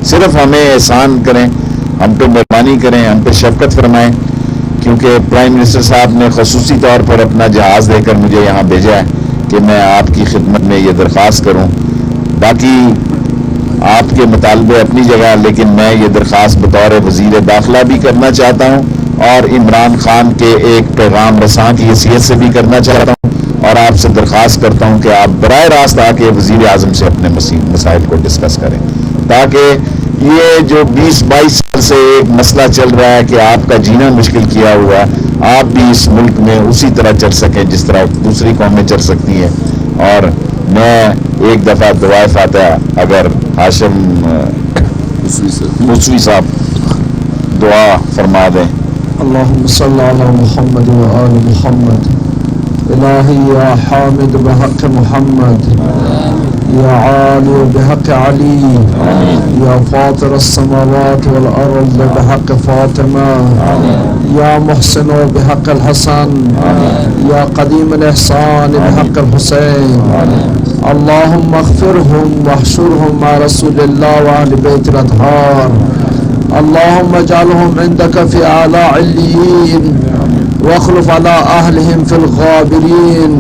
صرف ہمیں احسان کریں، ہم پہ مہربانی کریں، ہم پہ شفقت فرمائیں، کیونکہ پرائم منسٹر صاحب نے خصوصی طور پر اپنا جہاز دے کر مجھے یہاں بھیجا ہے کہ میں آپ کی خدمت میں یہ درخواست کروں. باقی آپ کے مطالبے اپنی جگہ، لیکن میں یہ درخواست بطور وزیر داخلہ بھی کرنا چاہتا ہوں اور عمران خان کے ایک پیغام رساں کی حیثیت سے بھی کرنا چاہتا ہوں، اور آپ سے درخواست کرتا ہوں کہ آپ براہ راست آ کے وزیر اعظم سے اپنے مسائل کو ڈسکس کریں، تاکہ یہ جو 20-22 سال سے ایک مسئلہ چل رہا ہے کہ آپ کا جینا مشکل کیا ہوا ہے، آپ بھی اس ملک میں اسی طرح چل سکیں جس طرح دوسری قومیں چل سکتی ہیں. اور میں ایک دفعہ دعائے فاتحہ اگر ہاشم موسوی صاحب دعا فرما دیں. اللہم صلی علی محمد و آل محمد. الہی یا حامد بحق محمد، یا عالی بحق علی، یا فاطر السماوات والارض بحق فاطمہ، یا محسن بحق الحسن، یا قدیم الاحسان بحق الحسین. اللہم اغفرہم واحشرہم مع رسول اللہ واہل بیت الاطہار. اللہم اجعلہم عندک فی اعلی علیین، واخلف علی اہلہم فی الغابرین،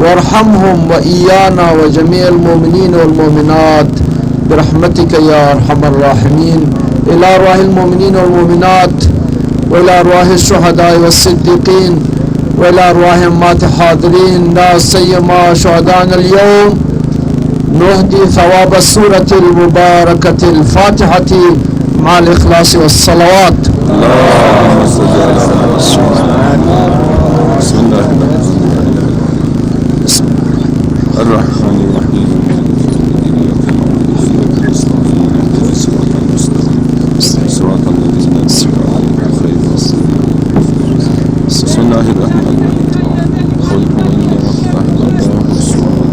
وارحمهم وإيانا وجميع المؤمنين والمؤمنات برحمتك يا أرحم الراحمين. إلى أرواح المؤمنين والمؤمنات، وإلى أرواح الشهداء والصديقين، وإلى أرواح أموات حاضرين لا سيما شهداءنا اليوم، نهدي ثواب السورة المباركة الفاتحة مع الإخلاص والصلوات. اللهم صل على بسم الله الرحمن الرحيم. صراط الذين أنعمت عليهم غير المغضوب عليهم. بسم الله الرحمن الرحيم. خلق من رحمة الله والصواب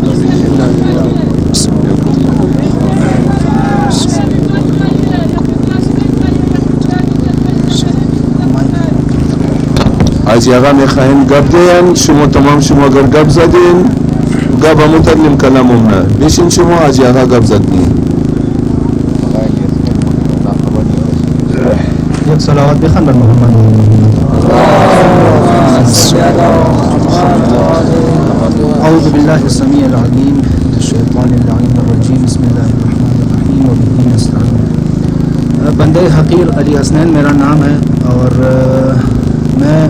حاجی آقا میخواهیم گپ دهیم. شما تمام شما اگر گپ زدین گپ همون ترلیم کلمم نه بشین شما حاجی آقا گپ زدین. یک صلوات بخوان بر محمد. اعوذ باللہ السمیع العلیم من الشیطان اللعین الرجیم. بسم اللہ الرحمن الرحیم وبہ نستعین. بندہ حقیر علی حسنین میرا نام ہے اور میں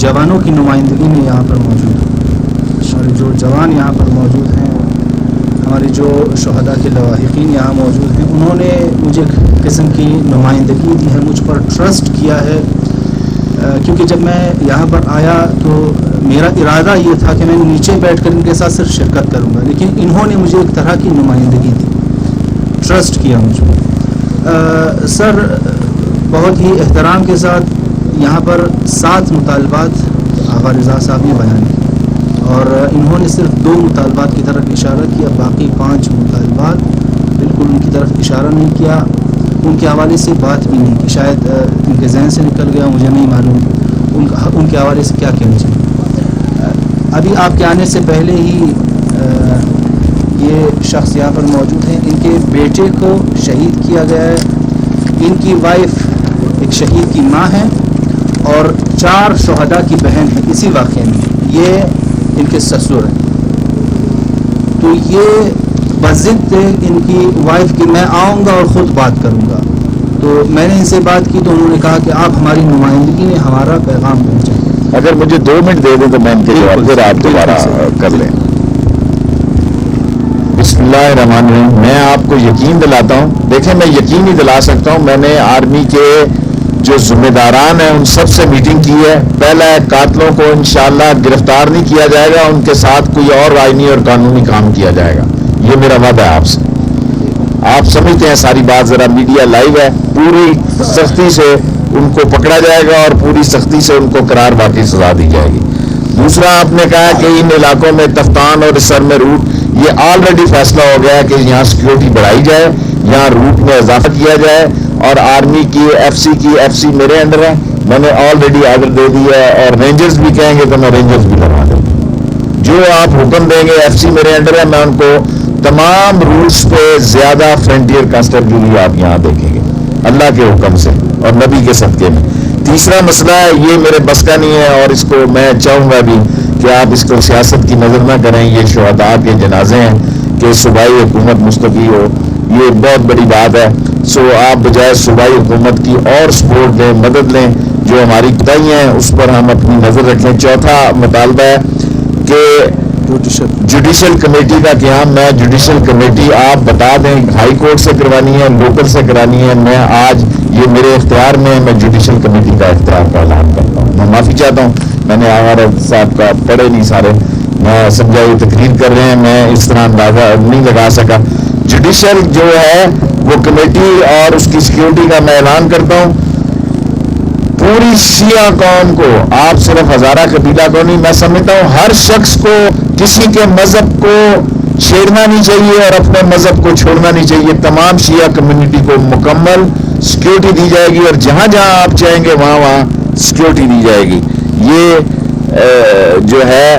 جوانوں کی نمائندگی میں یہاں پر موجود ہوں. ہمارے جو جوان یہاں پر موجود ہیں، ہمارے جو شہداء کے لواحقین یہاں موجود ہیں، انہوں نے مجھے ایک قسم کی نمائندگی دی ہے، مجھ پر ٹرسٹ کیا ہے. کیونکہ جب میں یہاں پر آیا تو میرا ارادہ یہ تھا کہ میں نیچے بیٹھ کر ان کے ساتھ صرف شرکت کروں گا، لیکن انہوں نے مجھے ایک طرح کی نمائندگی دی، ٹرسٹ کیا مجھ پر. سر بہت ہی احترام کے ساتھ یہاں پر 7 مطالبات آقا رضا صاحب نے بیان کی، اور انہوں نے صرف 2 مطالبات کی طرف اشارہ کیا، باقی 5 مطالبات بالکل ان کی طرف اشارہ نہیں کیا، ان کے حوالے سے بات بھی نہیں کی. شاید ان کے ذہن سے نکل گیا، مجھے نہیں معلوم ان کے حوالے سے کیا کہنا چاہیے. ابھی آپ کے آنے سے پہلے ہی یہ شخص یہاں پر موجود ہیں، ان کے بیٹے کو شہید کیا گیا ہے، ان کی وائف ایک شہید کی ماں ہے اور 4 شہداء کی بہن ہے اسی واقعے میں، یہ ان کے سسر ہیں. تو یہ بضد ان کی وائف کی میں آؤں گا اور خود بات کروں گا. تو میں نے ان سے بات کی تو انہوں نے کہا کہ آپ ہماری نمائندگی میں ہمارا پیغام پہنچائیں. اگر مجھے 2 منٹ دے دیں تو میں ان کے جواب پھر آپ دوبارہ کر لیں. بسم اللہ الرحمن الرحیم. میں آپ کو یقین دلاتا ہوں، دیکھیں میں یقین نہیں دلا سکتا ہوں، میں نے آرمی کے جو ذمہ داران ہیں ان سب سے میٹنگ کی ہے. پہلا ہے قاتلوں کو انشاءاللہ گرفتار نہیں کیا جائے گا، ان کے ساتھ کوئی اور آئینی اور قانونی کام کیا جائے گا، یہ میرا وعدہ ہے آپ سے. آپ سمجھتے ہیں ساری بات، ذرا میڈیا لائیو ہے، پوری سختی سے ان کو پکڑا جائے گا اور پوری سختی سے ان کو قرار باقی سزا دی جائے گی. دوسرا آپ نے کہا کہ ان علاقوں میں تفتان اور سر میں روٹ، یہ آلریڈی فیصلہ ہو گیا کہ یہاں سیکیورٹی بڑھائی جائے، یہاں روٹ میں اضافہ کیا جائے، اور آرمی کی ایف سی میرے انڈر ہے، میں نے آلریڈی آرڈر دے دیا ہے، اور رینجرز بھی کہیں گے تو میں رینجرز بھی لگا دوں گا. جو آپ حکم دیں گے، ایف سی میرے انڈر ہے، میں ان کو تمام رولز پہ زیادہ فرنٹیئر کانسٹیبلری آپ یہاں دیکھیں گے اللہ کے حکم سے اور نبی کے صدقے میں. تیسرا مسئلہ ہے، یہ میرے بس کا نہیں ہے، اور اس کو میں چاہوں گا بھی کہ آپ اس کو سیاست کی نظر نہ کریں. یہ شہداء کے جنازے ہیں کہ صوبائی حکومت مستقی ہو، یہ بہت بڑی بات ہے. سو آپ بجائے صوبائی حکومت کی اور سپورٹ دیں، مدد لیں. جو ہماری کوتاہیاں ہیں اس پر ہم اپنی نظر رکھیں. چوتھا مطالبہ ہے کہ جوڈیشل کمیٹی کا قیام. میں جوڈیشل کمیٹی آپ بتا دیں ہائی کورٹ سے کروانی ہے، لوکل سے کرانی ہے. میں آج یہ میرے اختیار میں ہے، میں جوڈیشل کمیٹی کا اختیار کا اعلان کرتا ہوں. میں معافی چاہتا ہوں، میں نے آغار صاحب کا پڑھے نہیں سارے، میں سمجھا یہ تقریر کر رہے ہیں، میں اس طرح اندازہ نہیں لگا سکا. جوڈیشل جو ہے وہ کمیٹی اور اس کی سیکیورٹی کا میں اعلان کرتا ہوں. پوری شیعہ قوم کو، آپ صرف ہزارہ قبیلہ کو نہیں، میں سمجھتا ہوں ہر شخص کو کسی کے مذہب کو چھیڑنا نہیں چاہیے اور اپنے مذہب کو چھوڑنا نہیں چاہیے. تمام شیعہ کمیونٹی کو مکمل سیکیورٹی دی جائے گی، اور جہاں جہاں آپ چاہیں گے وہاں وہاں سیکیورٹی دی جائے گی. یہ جو ہے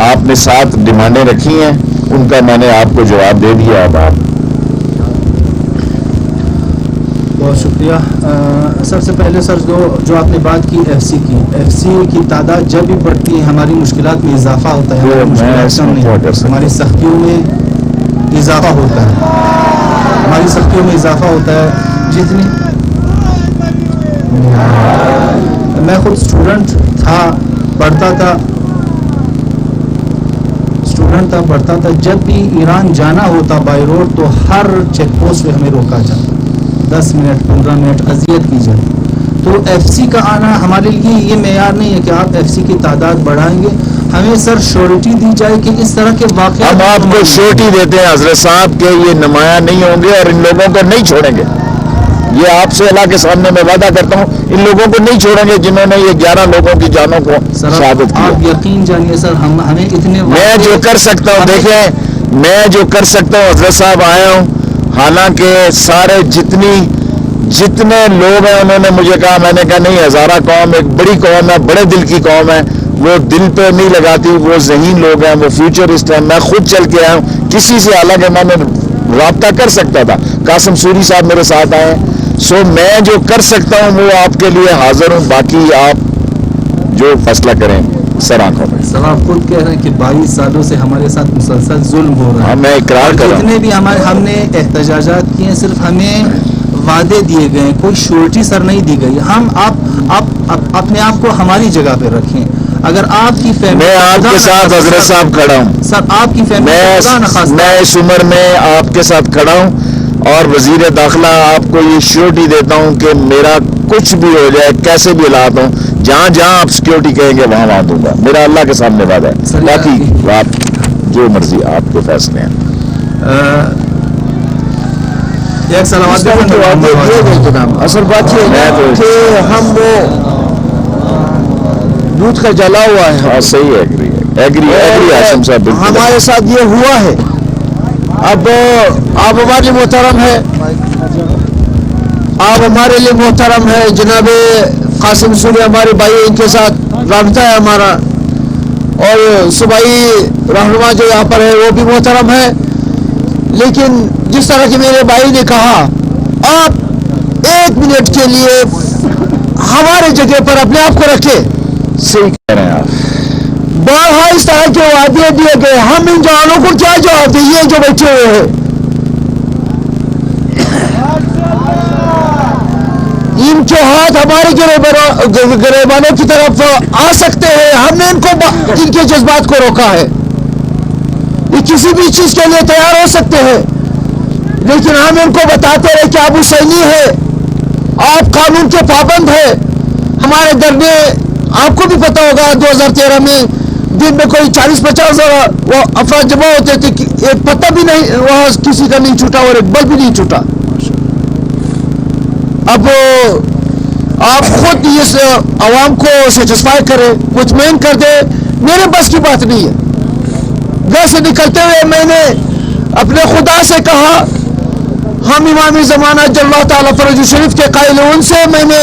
آپ نے 7 ڈیمانڈیں رکھی ہیں، ان کا میں نے آپ کو جواب دے دیا. اب آپ بہت شکریہ. سب سے پہلے سر جو آپ نے بات کی ایف سی کی تعداد جب بھی بڑھتی ہے ہماری مشکلات میں اضافہ ہوتا ہے، ہماری مشکلات کم نہیں، ہماری سختیوں میں اضافہ ہوتا ہے، ہماری سختیوں میں اضافہ ہوتا ہے. جتنی میں خود اسٹوڈنٹ تھا، پڑھتا تھا، جب بھی ایران جانا ہوتا بائی روڈ تو ہر چیک پوسٹ پہ ہمیں روکا جاتا، 10 منٹ 15 منٹ اذیت کی جاتی. تو ایف سی کا آنا ہمارے لیے یہ معیار نہیں ہے کہ آپ ایف سی کی تعداد بڑھائیں گے. ہمیں سر شیورٹی دی جائے کہ اس طرح کے واقعات ہم آپ کو شیورٹی دیتے ہیں حضرت صاحب کے یہ نمایاں نہیں ہوں گے اور ان لوگوں کو نہیں چھوڑیں گے. یہ آپ سے اللہ کے سامنے میں وعدہ کرتا ہوں، ان لوگوں کو نہیں چھوڑیں گے جنہوں نے یہ 11 لوگوں کی جانوں کو شہادت کی. آپ یقین جانیے سر، ہمیں اتنے میں جو کر سکتا ہوں، دیکھیں میں جو کر سکتا ہوں، حضرت صاحب آیا ہوں، حالانکہ سارے جتنے لوگ ہیں انہوں نے مجھے کہا، میں نے کہا نہیں، ہزارہ قوم ایک بڑی قوم ہے، بڑے دل کی قوم ہے، وہ دل پہ نہیں لگاتی، وہ ذہین لوگ ہیں، وہ فیوچرسٹ ہیں. میں خود چل کے آیا ہوں، کسی سے حالانکہ میں نے رابطہ کر سکتا تھا، قاسم سوری صاحب میرے ساتھ آئے. سو میں جو کر سکتا ہوں وہ آپ کے لیے حاضر ہوں، باقی آپ جو فیصلہ کریں سر آنکھوں میں. سر آپ خود کہہ رہے ہیں کہ 22 سالوں سے ہمارے ساتھ مسلسل ظلم ہو رہا ہے. میں اقرار کر رہا ہوں، جتنے بھی ہم نے احتجاجات کیے ہیں صرف ہمیں وعدے دیے گئے، کوئی شیورٹی سر نہیں دی گئی. ہم آپ اپنے آپ کو ہماری جگہ پہ رکھیں. اگر آپ کی فیملی، میں آپ کے ساتھ حضرت صاحب کھڑا ہوں سر، آپ کی فیملی میں اس عمر میں آپ کے ساتھ کھڑا ہوں، اور وزیر داخلہ آپ کو یہ شیورٹی دیتا ہوں کہ میرا کچھ بھی ہو جائے، کیسے بھی حالات ہوں، جہاں جہاں آپ سیکیورٹی کہیں گے وہاں وہاں دوں گا. میرا اللہ کے سامنے وعدہ ہے. باقی آپ جو مرضی آپ کے فیصلے ہیں. ایک سلامات اصل بات یہ ہے کہ ہم وہ دودھ کا جلا ہوا ہے. ہاں صحیح ہے، ایگری ہاشم صاحب، ہمارے ساتھ یہ ہوا ہے. اب آپ ہمارے لیے محترم ہے، آپ ہمارے لیے محترم ہے. جناب قاسم سوری ہمارے بھائی، ان کے ساتھ رابطہ ہے ہمارا، اور صوبائی رہنما جو یہاں پر ہے وہ بھی محترم ہے. لیکن جس طرح کہ میرے بھائی نے کہا، آپ 1 منٹ کے لیے ہمارے جگہ پر اپنے آپ کو رکھے. صحیح کہہ رہے ہیں آپ. بارہا اس طرح کے وعدے دیے گئے، ہم ان جوانوں کو کیا جواب دیں؟ یہ جو بیٹھے ہوئے ہیں، ان کے ہاتھ ہمارے گریبانوں کی طرف آ سکتے ہیں. ہم نے ان کے جذبات کو روکا ہے. یہ کسی بھی چیز کے لیے تیار ہو سکتے ہیں، لیکن ہم ان کو بتاتے رہے کہ آپ حسینی ہے، آپ قانون کے پابند ہیں. ہمارے دھرنے آپ کو بھی پتا ہوگا 2013 میں دن میں کوئی 40-50 وہ افراد جمع ہوتے تھے، ایک پتہ بھی نہیں وہاں کسی کا نہیں چھوٹا اور ایک بل بھی نہیں چھوٹا. اب آپ خود اس عوام کو سیٹسفائی کرے، مطمئن کر دے، میرے بس کی بات نہیں ہے. گھر سے نکلتے ہوئے میں نے اپنے خدا سے کہا، ہم امام زمانہ جل اللہ تعالیٰ فرج شریف کے قائل ہیں، ان سے میں نے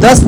10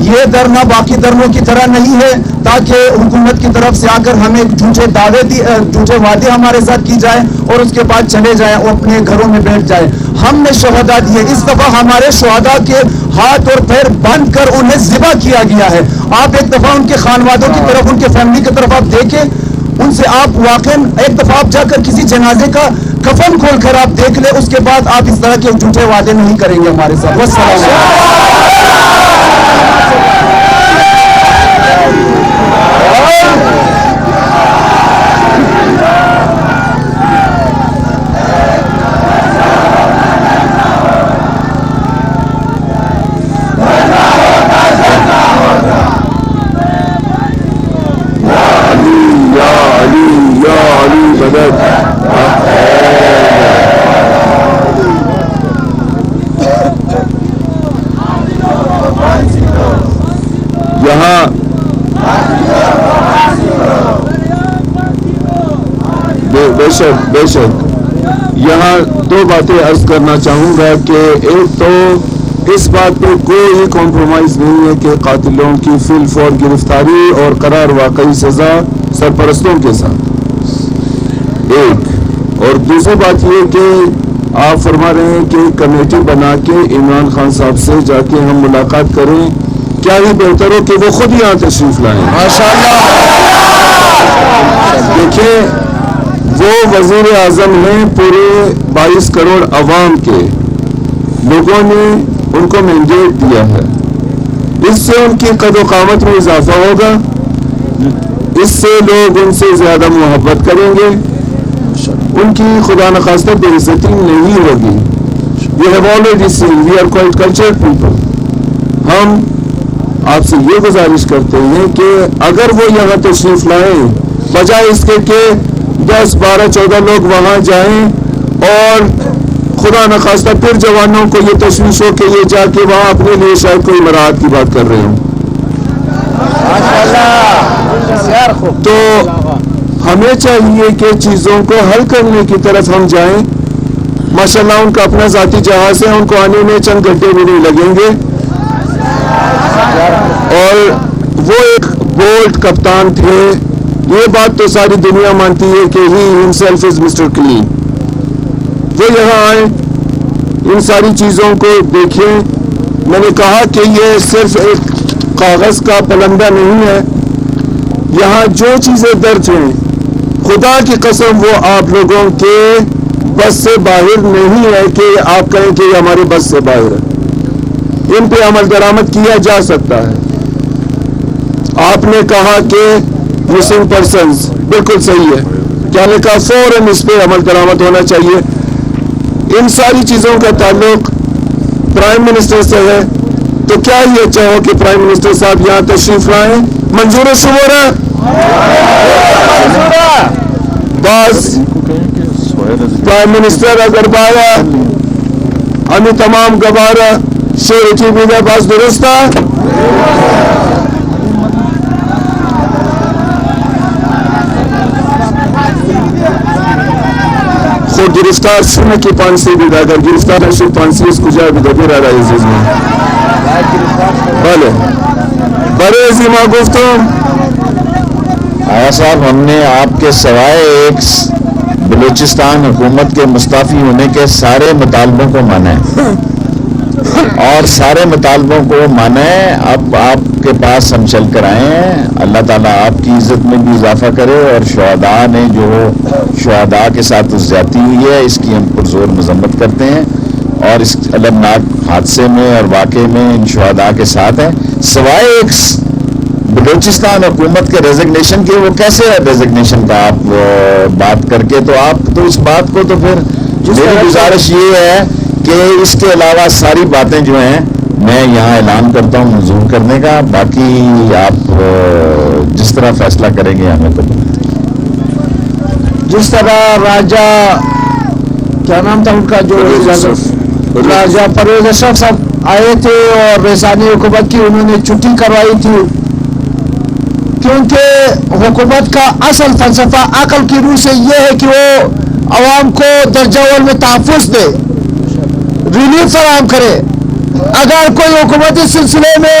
یہ دھرنا باقی دھرنوں کی طرح نہیں ہے تاکہ حکومت کی طرف سے آ کر ہمیں جھوٹے وعدے ہمارے ساتھ کی جائے اور اس کے بعد چلے جائیں اور اپنے گھروں میں بیٹھ جائیں. ہم نے شہداء دیے, اس دفعہ ہمارے شہداء کے ہاتھ اور پیر بند کر انہیں ذبح کیا گیا ہے. آپ ایک دفعہ ان کے خانوادوں کی طرف, ان کے فیملی کی طرف آپ دیکھیں, ان سے آپ واقعا ایک دفعہ آپ جا کر کسی جنازے کا کفن کھول کر آپ دیکھ لیں, اس کے بعد آپ اس طرح کے جھوٹے وعدے نہیں کریں گے ہمارے ساتھ. والسلام علیکم. یہاں بے شک یہاں دو باتیں عرض کرنا چاہوں گا کہ ایک تو اس بات پہ کوئی کمپرومائز نہیں ہے کہ قاتلوں کی فی الفور گرفتاری اور قرار واقعی سزا سرپرستوں کے ساتھ ایک, اور دوسری بات یہ کہ آپ فرما رہے ہیں کہ کمیٹی بنا کے عمران خان صاحب سے جا کے ہم ملاقات کریں. کیا ہی بہتر ہو کہ وہ خود یہاں تشریف لائیں. دیکھیں وہ وزیر اعظم ہیں پورے 22 کروڑ عوام کے, لوگوں نے ان کو مینڈیٹ دیا ہے, اس سے ان کی قد و قامت میں اضافہ ہوگا, اس سے لوگ ان سے زیادہ محبت کریں گے, ان کی خدا نخواستہ بے عزتی نہیں ہوگی. We have already seen, we are quite cultured people. ہم آپ سے یہ گزارش کرتے ہیں کہ اگر وہ یہاں تشریف لائیں, بجائے اس کے کہ 10, 12, 14 لوگ وہاں جائیں اور خدا نخواستہ پھر جوانوں کو یہ تشویش ہو کہ یہ جا کے وہاں اپنے لیے شاید کوئی مراحت کی بات کر رہے ہوں. تو ہمیں چاہیے کہ چیزوں کو حل کرنے کی طرف ہم جائیں. ماشاءاللہ ان کا اپنا ذاتی جہاز ہے, ان کو آنے میں چند گھنٹے بھی نہیں لگیں گے, اور وہ ایک بولڈ کپتان تھے. یہ بات تو ساری دنیا مانتی ہے کہ ہی ہمسیلف از مسٹر کلین. وہ یہاں آئے, ان ساری چیزوں کو دیکھیں. میں نے کہا کہ یہ صرف ایک کاغذ کا پلندہ نہیں ہے, یہاں جو چیزیں درج ہیں خدا کی قسم وہ آپ لوگوں کے بس سے باہر نہیں ہے کہ آپ کہیں کہ یہ ہمارے بس سے باہر ہے. ان پہ عمل درآمد کیا جا سکتا ہے. آپ نے کہا کہ مسنگ پرسنز, بالکل صحیح ہے, کیا نے کہا فوراً اس پہ عمل درآمد ہونا چاہیے. ان ساری چیزوں کا تعلق پرائم منسٹر سے ہے, تو کیا یہ چاہو کہ پرائم منسٹر صاحب یہاں تشریف لائیں. منظور شمور ہے بس پرائم منسٹر اگر بارہ ہمیں تمام گبارہ شیرٹی بھی ہے بس درست ہے. خود گرفتار سن کی پانسی بھی اگر گرفتار ہے شد پانسی اس کجا بھی دبی رہا ہے عزیز میں بھلے بڑے عظیمہ گفتم. آیا صاحب, ہم نے آپ کے سوائے ایک بلوچستان حکومت کے مستعفی ہونے کے سارے مطالبوں کو مانا ہے, اور سارے مطالبوں کو مانا ہے. اب آپ کے پاس ہم چل کر آئے ہیں. اللہ تعالیٰ آپ کی عزت میں بھی اضافہ کرے, اور شہداء نے جو شہداء کے ساتھ زیادتی ہوئی ہے اس کی ہم پرزور مذمت کرتے ہیں, اور اس المناک حادثے میں اور واقعے میں ان شہداء کے ساتھ ہیں. سوائے ایک بلوچستان حکومت کے ریزگنیشن کے, وہ کیسے ہے ریزگنیشن کا آپ بات کر کے, تو آپ تو اس بات کو, تو پھر میری گزارش یہ ہے کہ اس کے علاوہ ساری باتیں جو ہیں میں یہاں اعلان کرتا ہوں منظور کرنے کا. باقی آپ جس طرح فیصلہ کریں گے ہمیں تو جس طرح راجہ کیا نام تھا ان کا جو راجہ پرویز اشرف صاحب آئے تھے اور ریسانی حکومت کی انہوں نے چھٹی کروائی تھی, کیونکہ حکومت کا اصل فلسفہ عقل کی روح سے یہ ہے کہ وہ عوام کو درجہ اول میں تحفظ دے, ریلیف فراہم کرے. اگر کوئی حکومت اس سلسلے میں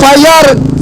FIR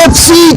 FC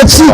FC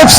FC